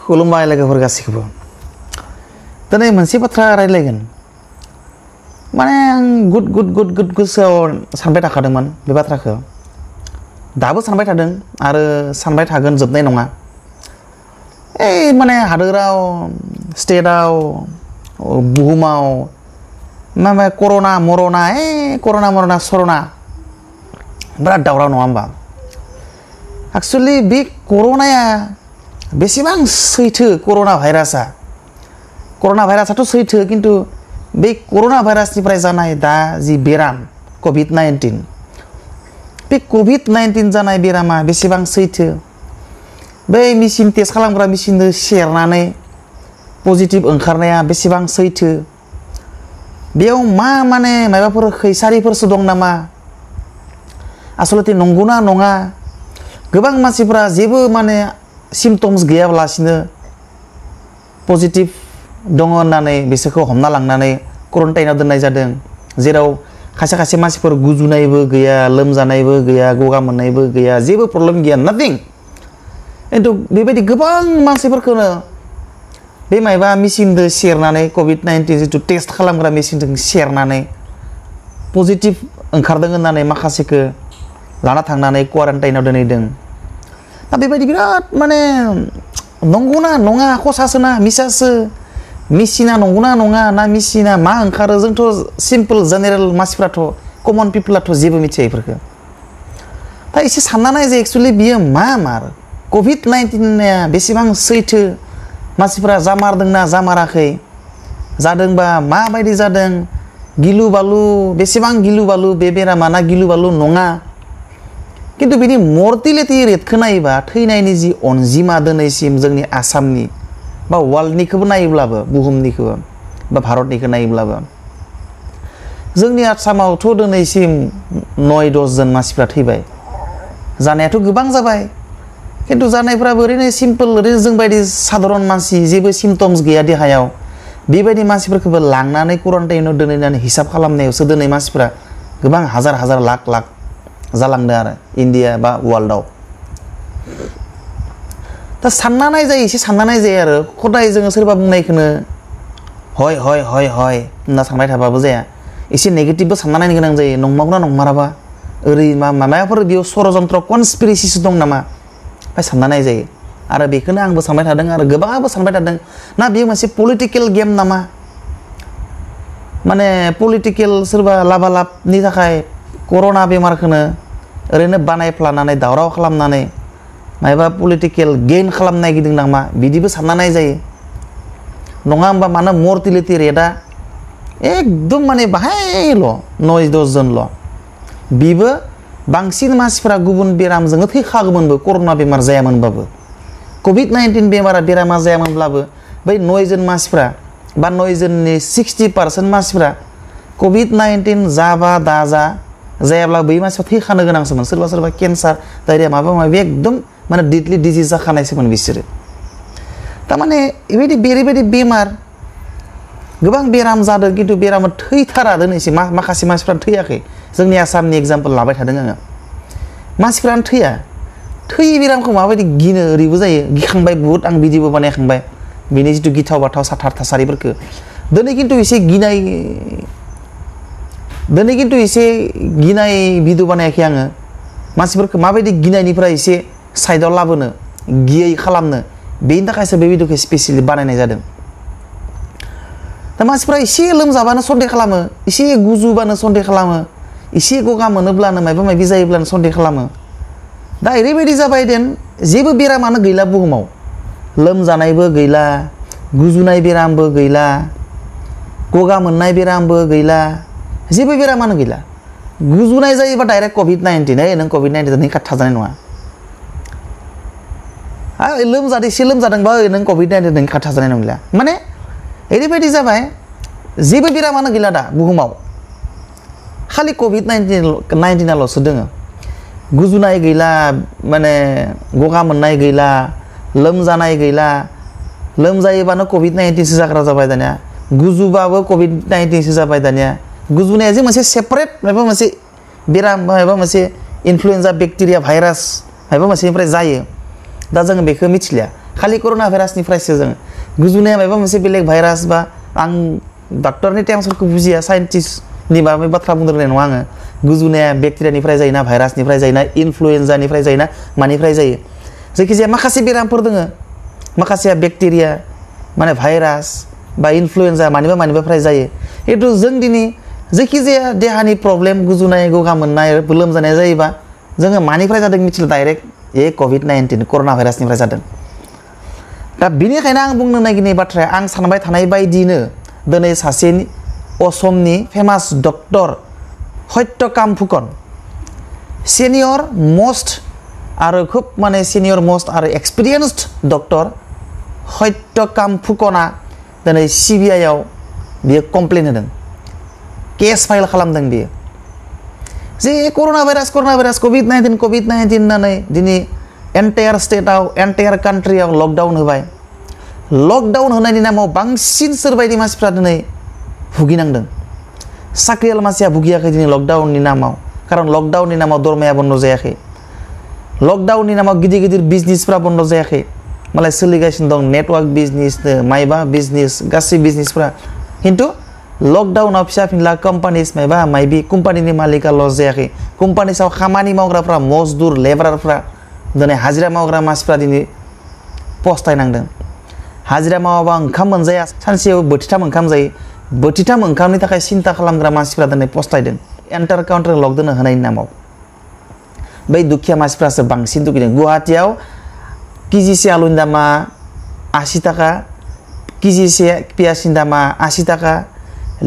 खुलुमबाय लोगोफोर गासिखौबो दिनै मोनसे बाथ्रा रायलायगोन माने आं गुद गोसोआव सानबाय थाखादोंमोन बे बाथ्राखौ दाबो सानबाय थादों आरो सानबाय थागोन जोबनाय नङा माने हादोराव स्टेटआव बुहुमाव मा कर'ना मरना सर'ना बिराद दावराव नङा होमबा एक्चुअली बे कर'नाया बेसेबां सैथो कर'ना भाइरासाथ' सैथो किन्तु बे कर'ना भाइरासनिफ्राय जानाय दा जि बेराम COVID-19 बे COVID-19 जानाय बेरामा बेसेबां सैथो बै मेसिन टेस्ट खालामग्रा मेसिनजों सेरनानै पजिटिभ ओंखारनाया बेसेबां सैथो बेयाव माने माबाफोर खैसारिफोरसो दं नामा आसलते नंगौना नङा गोबां मानसिफोरा जेबो माने सिम्पटम्स गैयाब्लासिनो पजिटिभ दङ होननानै बिसोरखौ हमना लांनानै क्वारन्टाइनाव दोननाय जादों जेराव खायसे मानसिफोर गुजुनायबो गैया लोमजानायबो गैया गगा मोननायबो गैया जेबो प्रब्लेम गैया नाथिं खिन्थु बेबायदि गोबां मानसिफोरखौनो बे मायबा मेसिनजों सेरनानै COVID-19 जिथु टेस्ट खालामग्रा मेसिनजों सेरनानै पजिटिभ ओंखारदों होननानै माखासेखौ लाना थांनानै क्वारन्टाइनाव दोनहैदों दा बेबायदि बिराद माने नंगौना नङा खसासोना मिसासो मेसिना नंगौना नङा ना मेसिना मा ओंखारो जोंथ' सिम्पल जेनेरेल मानसिफ्राथ' कमन पिपलाथ' जेबो मिथिया बेफोरखौ दा एसे सानना नाय जे एक्चुअलि बियो मार COVID-19 बेसेबां सैथो मानसिफ्रा जामारदोंना जामाराखै जादोंबा माबायदि जादों गिलु बालु बेसेबां गिलु बालु बे बेरामा ना गिलु बालु नङा किन्तु बिनि मर्टिलिटी रेटखौ नायोबा थैनायनि जि अनजिमा दिनैसिम जोंनि आसामनि बा वर्ल्डनिखौबो नायोब्लाबो बुहुमनिखौबो बा भारतनिखौ नायोब्लाबो जोंनि आसामावथ' दिनैसिम 9-10 जन मानसिफ्रा थैबाय जानायाथ' गोबां जाबाय किन्तु जानायफ्राबो ओरैनो सिम्पल ओरैनो जोंबायदि साधारन मानसि जेबो सिम्पटम्स गैया देहायाव बेबायदि मानसिफोरखौबो लांनानै क्वारन्टाइनाव दोनहैनानै हिसाब खालामनायावसो दिनै मानसिफ्रा गोबां हाजार लाख जालांदों आरो इन्डिया बा वर्ल्डआव दा सानना नाय जायो एसे सानना नाय जायो आरो खदाय जोङो सोरबा बुंनायखौनो हय होनना सानबाय थाबाबो जाया एसे नेगेटिभबो सानना नायनो गोनां जायो नंमारगौना नंमाराबा ओरै माबाफोर बेयाव षड़यन्त्र कनस्पिरेसिसो दं नामा ओमफ्राय सानना नाय जायो आरो बेखौनो आंबो सानबाय थादों आरो गोबाङाबो सानबाय थादों ना बेयो मोनसे पलिटिकेल गेम नामा माने पलिटिकेल सोरबा लाबालाबनि थाखाय कर'ना बेमारखौनो ओरैनो बानायफ्लानानै दावराव खालामनानै मायबा पलिटिकेल गेइन खालामनो नागिरदों नामा बिदिबो सानना नाय जायो नङा होमबा मानो मर्टिलिटी रेटआ एकदम माने बाहायल' 9-10 जनल' बिबो बांसिन मानसिफोरा गुबुन बेरामजोंनो थैखागौमोनबो कर'ना बेमार जायामोनबाबो COVID-19 बेरामा जायामोनब्लाबो बै 9 जन मानसिफ्रा बा 9 जननि 60% मानसिफ्रा COVID-19 जाबा दाजा जायाब्ला बै मानसिफ्रा थैखानो गोनांसोमोन सोरबा केन्सार डायरिया माबा माबि एकदम माने डेडलि डिजिज जाखानायसोमोन बिसोरो थारमाने बेबायदि बेमार गोबां बेराम जादों किन्तु बेरामा थैथारा दिनैसिम माखासे मानसिफ्रा थैयाखै जोंनि आसामनि एग्जाम्पल लाबाय थादों आङो मानसिफ्रानो थैयै बेरामखौ माबायदि गिनो ओरैबो जायो गिखांबाय बुहुद आं भिडिअबो बानायखांबाय बेनि जिथु गिथाव बाथाव थासारिफोरखौ दिनै किन्तु एसे गिनाय भिडिअ बानायाखै आङो मानसिफोरखौ माबायदि गिनायनिफ्राय एसे साइडआव लाबोनो गियै खालामनो बेनि थाखायसो बे भिडिअखौ स्पेसियेलि बानायनाय जादों दा मानसिफ्रा एसे लोमजाबानो सन्देह खालामो एसे गुजुबानो सन्देह खालामो एसे गगा मोनोब्लानो माबा माबि जायोब्लानो सन्देह खालामो दा ओरैबायदि जाबाय देन जेबो बेरामानो गैला बुहुमाव लोमजानायबो गैला गुजुनाय बेरामबो गैला गगा मोननाय बेरामबो गैला जेबो बेरामानो गैला गुजुनाय जायोबा डाइरेक्ट COVID-19 नों COVID-19 नों खाथा जानाय नङा एसे लोमजादोंबा नों COVID-19 नों खाथा जानाय नंला माने ओरैबायदि जाबाय जेबो बेरामानो गैला दा बुहुमाव खालि COVID-19ल'सो दोङो गुजुनाय गैला माने गगा मोननाय गैला लोमजानाय गैला लोमजायोबानो COVID-19 सो जाग्रा जाबाय दानिया गुजुबाबो COVID-19 सो जाबाय दानिया गुजुनाया जे मोनसे सेपारेट माबा मोनसे बेराम माबा मोनसे इनफ्लुएन्जा बेक्टेरिया भाइरास माबा मोनसेनिफ्राय जायो दा जों बेखौ मिथिलिया खालि कर'ना भाइरासनिफ्रायसो जों गुजुनाया माबा मोनसे बेलेग भाइरास बा आं डक्टरनि टाइम्सफोरखौ बुजिया साइन्टिस्टनि माबा बाथ्रा बुंनो रोंनाय नङा आङो गुजुनाया बेक्टेरियानिफ्राय जायोना भाइरासनिफ्राय जायोना इनफ्लुएन्जानिफ्राय जायोना मानिफ्राय जायो जायखिजाया माखासे बेरामफोर दोङो माखासेया बेक्टेरिया माने भाइरास बा इनफ्लुएन्जा मानिफ्राय जायो खिन्थु जों दिनै जायखिजाया देहानि प्रब्लेम गुजुनाय गगा मोननाय लोमजानाय जायोबा जोङो मानिफ्राय जादों मिथिला डाइरेक्ट COVID-19 कर'ना भाइरासनिफ्राय जादों दा बेनिखायनो आं बुंनो नागिरनाय बाथ्राया आं सानबाय थानाय बायदिनो दिनै सासे असमनि famous doctor Satyakam Phukan senior most आरो खोब माने सिनियर मोस्ट आरो एक्सपिरियेन्सड डक्टर सत्यकाम फुकना दिनै CBI आव बियो कमप्लेन होदों केस फाइल खालामदों बियो जे कर'ना भाइरास COVID-19 होननानै दिनै एन्टायार स्टेटआव एन्टायार कान्ट्रियाव लकडाउन होबाय लकडाउन होनायनि नामाव बांसिन सोरबायदि मानसिफ्रा दिनै भुगिनांदों साख्रियाल मानसिया भुगियाखै दिनै लकडाउननि नामाव खारन लकडाउननि नामाव दरमाया बन्द जायाखै लकडाउननि नामाव गिदिर गिदिर बिजनेसफ्रा बन्द जायाखै मालाय सोलिगासिनो दं नेटवर्क बिजनेस माइबा बिजनेस गासै बिजनेसफ्रा खिन्थु लकडाउनाव फिसा फिनला कम्पानिस माइबा माइबि कम्पानिनि मालिका लस जायाखै कम्पानिसाव खामानि मावग्राफ्रा मजदुर लेबारफ्रा दिनै हाजिरा मावग्रा मानसिफ्रा दिनै पस्तायनांदों हाजिरा मावाबा ओंखाम मोनजाया सानसेयाव बोथिथाम ओंखाम जायो बोथिथाम ओंखामनि थाखाय सिन्ता खालामग्रा मानसिफ्रा दिनै पस्तायदों एन्टार काउन्टार लकडाउन होनायनि नामाव बै दुखिया मानसिफ्रासो बांसिन दुखिदों गुवाहाटीयाव केजिसे आलुनि दामा 80 थाखा केजिसे पियासनि दामा 80 थाखा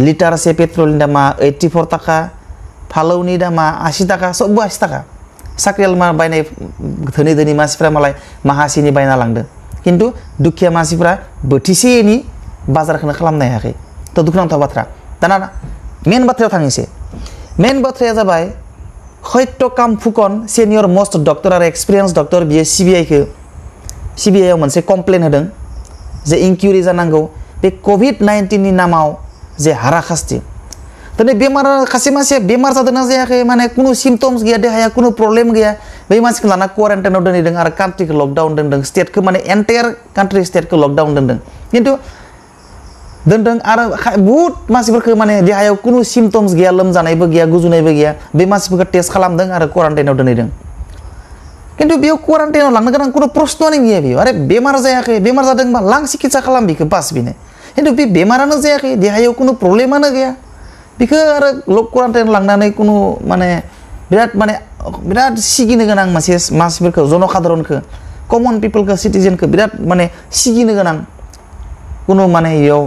लिटारसे पेट्रलनि दामा 84 थाखा फालौनि दामा 80 थाखा सबबो 80 थाखा साख्रियाल बायनाय धोनि धोनि मानसिफ्रा मालाय माहासेनि बायना लांदों खिन्थु दुखिया मानसिफ्रा बोथिसेनि बाजारखौनो खालामनो हायाखै थ' दुखुनांथाव बाथ्रा दाना मेन बाथ्रायाव थांनोसै मेन बाथ्राया जाबाय Satyakam Phukan senior most doctor आरो एक्सपिरियेन्स डक्टर बियो CBI आव मोनसे कमप्लेन होदों जे इनक्वायरि जानांगौ बे COVID-19 नि नामाव जे हाराखास्ति दिनै बेमारा खासे मानसिया बेमार जादोंना जायाखै माने कुनु सिम्पटम्स गैया देहाया कुनु प्रब्लेम गैया बै मानसिखौ लाना क्वारेन्टाइनाव दोनहैदों आरो कान्ट्रिखौ लकडाउन दोनदों स्टेटखौ माने एन्टायार कान्ट्रि स्टेटखौ लकडाउन दोनदों खिन्थु दोनदों आरो बहुत मानसिफोरखौ माने देहायाव कुनु सिम्पटम्स गैया लोमजानायबो गैया गुजुनायबो गैया बे मानसिफोरखौ टेस्ट खालामदों आरो क्वारेन्टाइनाव दोनहैदों खिन्थु बेयाव क्वारेन्टाइनाव लांनो गोनां कुनु प्रश्नआनो गैया बेयाव आरे बेमार जायाखै बेमार जादोंबा लां सिकित्सा खालाम बेखौ बास बेनो खिन्थु बे बेमारानो जायाखै देहायाव कुनु प्रब्लेमानो गैया बेखौ आरो क्वारेन्टाइन लांनानै कुनु माने बिराद सिगिनो गोनां मानसिफोरखौ जनसाधारणखौ कमन पिपलखौ सिटिजेनखौ बिराद माने सिगिनो गोनां कुनु माने इयाव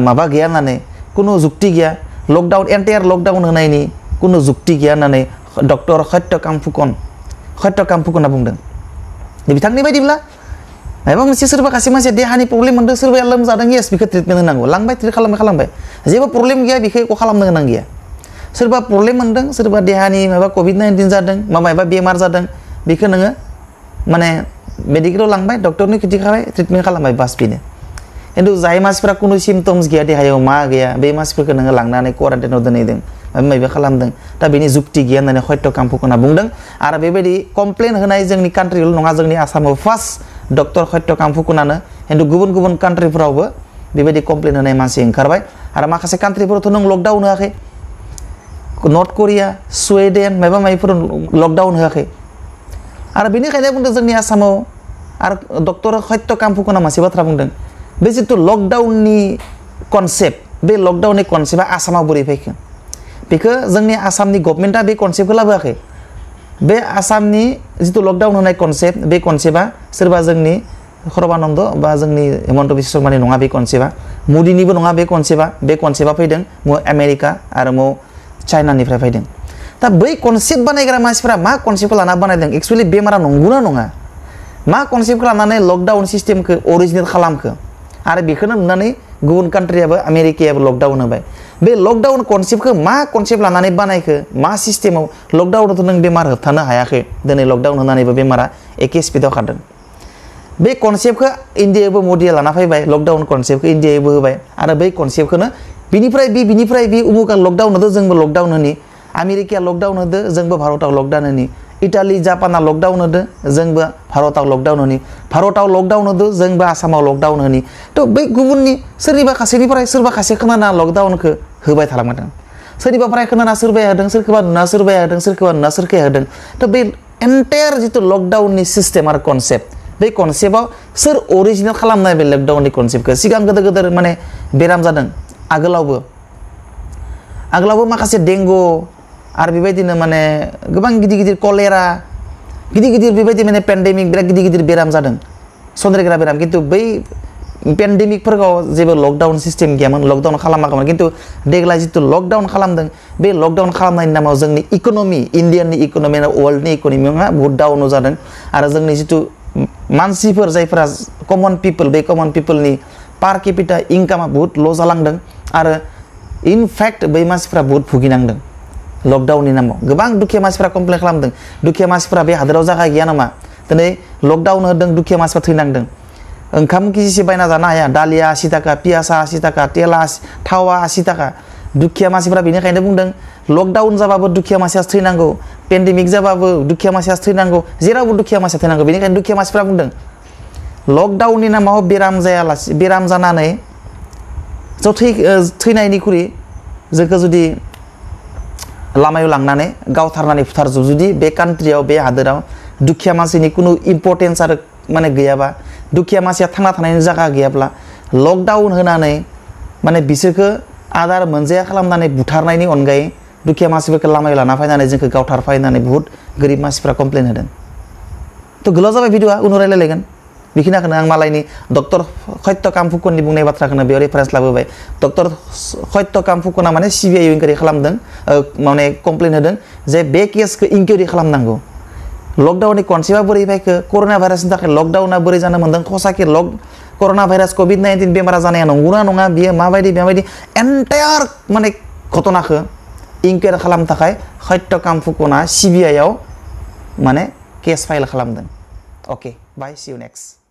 माबा गैया होननानै कुनु जुक्ति गैया लकडाउन एन्टायार लकडाउन होनायनि कुनु जुक्ति गैया होननानै डक्टर सत्यकाम फुकना बुंदों बिथांनि बायदिब्ला माबा मोनसे सोरबा खासे मानसिया देहानि प्रब्लेम मोनदों सोरबाया लोमजादों येस बेखौ ट्रिटमेन्ट होनांगौ लांबाय ट्रिट खालामबाय जेबो प्रब्लेम गैया बेखौ एख' खालामनो गोनां गैया सोरबा प्रब्लेम मोनदों सोरबा देहानि माबा COVID-19 जादों माबा बेमार जादों बेखौ नोङो माने मेडिकेलाव लांबाय डक्टरनि खिथिखाबाय ट्रिटमेन्ट खालामबाय बास बेनो खिन्थु जाय मानसिफ्रा कुनु सिम्पटम्स गैया देहायाव मा गैया बे मानसिफोरखौ नोङो लांनानै क्वारेन्टाइनाव दोनहैदों माबा खालामदों दा बेनि जुक्ति गैया होननानै सत्यकाम फुकना बुंदों आरो बेबायदि कमप्लेन होनाय जोंनि कान्ट्रियावल' नङा जोंनि आसामाव फार्स्ट डक्टर सत्यकाम फुकनानो खिन्थु गुबुन गुबुन कान्ट्रिफोरावबो बेबायदि कमप्लेन होनाय मानसि ओंखारबाय आरो माखासे कान्ट्रिफोरावथ' नों लकडाउन होआखै नर्थ करिया सुइडेन माबा माबिफोर लकडाउन होआखै आरो बेनिखायनो बुंदों जोंनि आसामाव आरो डक्टर सत्यकाम फुकना मोनसे बाथ्रा बुंदों बे जितु लकडाउननि कनसेप्ट बे लकडाउननि कनसेप्टआ आसामाव बोरै फैखो बेखौ जोंनि आसामनि गभर्नमेन्टआ बे कनसेप्टखौ लाबोआखै बे आसामनि जितु लकडाउन होनाय कनसेप्ट बे कनसेप्टआ सोरबा जोंनि सर्बानन्द बा जोंनि हेमन्त बिश्व शर्मानि नङा बे कनसेप्टआ मोदीनिबो नङा बे कनसेप्टआ फैदों आमेरिका आरो चाइनानिफ्राय फैदों दा बै कनसेप्ट बानायग्रा मानसिफोरा मा कनसेप्टखौ लाना बानायदों एक्चुअलि बेमारा नंगौना नङा मा कनसेप्टखौ लानानै लकडाउन सिस्टेमखौ अरिजिनेल खालामखो आरो बेखौनो नुनानै गुबुन कान्ट्रियाबो आमेरिकायाबो लकडाउन होबाय बे लकडाउन कनसेप्टखौ मा कनसेप्ट लानानै बानायखो मा सिस्टेमाव लकडाउनावथ' नों बेमार होबथानो हायाखै दिनै लकडाउन होनानैबो बेमारा एखे स्पिडआव खारदों बे कनसेप्टखौ इन्डियायावबो मदिया लाना फैबाय लकडाउन कनसेप्टखौ इन्डियायावबो होबाय आरो बै कनसेप्टखौनो बिनिफ्राय बि उमुका लकडाउन होदो जोंबो लकडाउन होनि आमेरिकाया लकडाउन होदो जोंबो भारतआव लकडाउन होनि इटाली जापाना लकडाउन होदो जोंबो भारताव लकडाउन होनि भारताव लकडाउन होदो जोंबो आसामाव लकडाउन होनि तो बै गुबुननि सोरनिबा खासेनिफ्राय सोरबा खासे खोनाना लकडाउनखौ होबाय थालांदों सोरनिबाफ्राय खोनाना सोरबाया होदों सोरखौबा नुना सोरबाया होदों सोरखौबा नुना सोरखाया होदों तो बे एन्टायार जितु लकडाउननि सिस्टेम आरो कनसेप्ट बे कनसेप्टआव सोर अरिजिनेल खालामनाय बे लकडाउननि कनसेप्टखौ सिगां गोदोर गोदोर माने बेराम जादों आगोलावबो माखासे डेंगु आरो बेबायदिनो माने गोबां गिदिर गिदिर कलेरा गिदिर गिदिर बेबायदि माने पेन्डेमिक बिराद गिदिर गिदिर बेराम जादों सन्देरग्रा बेराम खिन्थु बै पेन्डेमिकफोरखौ जेबो लकडाउन सिस्टेम गैयामोन लकडाउन खालामाखैमोन खिन्थु देग्लाय जितु लकडाउन खालामदों बे लकडाउन खालामनायनि नामाव जोंनि इक'नमि इन्डियानि इक'नमि आरो वर्ल्डनि इक'नमिया बहुत डाउन जादों आरो जोंनि जितु मानसिफोर जायफोरा कमन पिपोल बे कमन पिपोलनि पार केपिटा इनकामा बहुत ल' जालांदों आरो इनफेक्ट बै मानसिफ्रा बहुत भुगिनांदों लकडाउननि नामाव गोबां दुखिया मानसिफ्रा कमप्लेन खालामदों दुखिया मानसिफ्रा बे हादोराव जायगा गैया नामा दिनै लकडाउन होदों दुखिया मानसिफ्रा थैनांदों ओंखाम केजिसे बायना जानो हाया दालिया 80 थाखा पियासा 80 थाखा तेला थावा 80 थाखा दुखिया मानसिफ्रा बेनिखायनो बुंदों लकडाउन जाबाबो दुखिया मानसिया थैनांगौ पेन्डेमिक जाबाबो दुखिया मानसिया थैनांगौ जेरावबो दुखिया मानसिया थैनांगौ बेनिखायनो दुखिया मानसिफ्रा बुंदों लकडाउननि नामाव बेराम जानानै थैनायनिख्रुइ जोंखौ जुदि लामायाव लांनानै गावथारनानै फुथारजोब जुदि बे कान्ट्रियाव बे हादोराव दुखिया मानसिनि कुनु इम्पर्टेन्स आरो माने गैयाबा दुखिया मानसिया थांना थानायनि जायगा गैयाब्ला लकडाउन होनानै माने बिसोरखौ आदार मोनजाया खालामनानै बुथारनायनि अनगायै दुखिया मानसिफोरखौ लामायाव लाना फैनानै जोंखौ गावथारफायनानै बहुत गोरिब मानसिफ्रा कमप्लेन होदों तो गोलाव जाबाय भिडिअआ उनाव रायलायलायगोन बेखिनिखौनो आं मालायनि डक्टर सत्यकाम फुकननि बुंनाय बाथ्राखौनो बेयाव रेफारेन्स लाबोबाय डक्टर सत्यकाम फुकना माने CBI इनकुवारि खालामदों माने कमप्लेन होदों जे बे केसखौ इनकुवारि खालामनांगौ लकडाउननि कनसेप्टआ बोरै फैखो कर'ना भाइरासनि थाखाय लकडाउना बोरै जानो मोन्दों खसाके कर'ना भाइरास COVID-19 बेमारा जानाया नंगौना नङा बियो माबायदि एन्टायार माने घटनाखौ इनकुवारि खालामनो थाखाय सत्यकाम फुकना CBI आव माने केस फाइल खालामदों अके बाय सी यू नेक्स्ट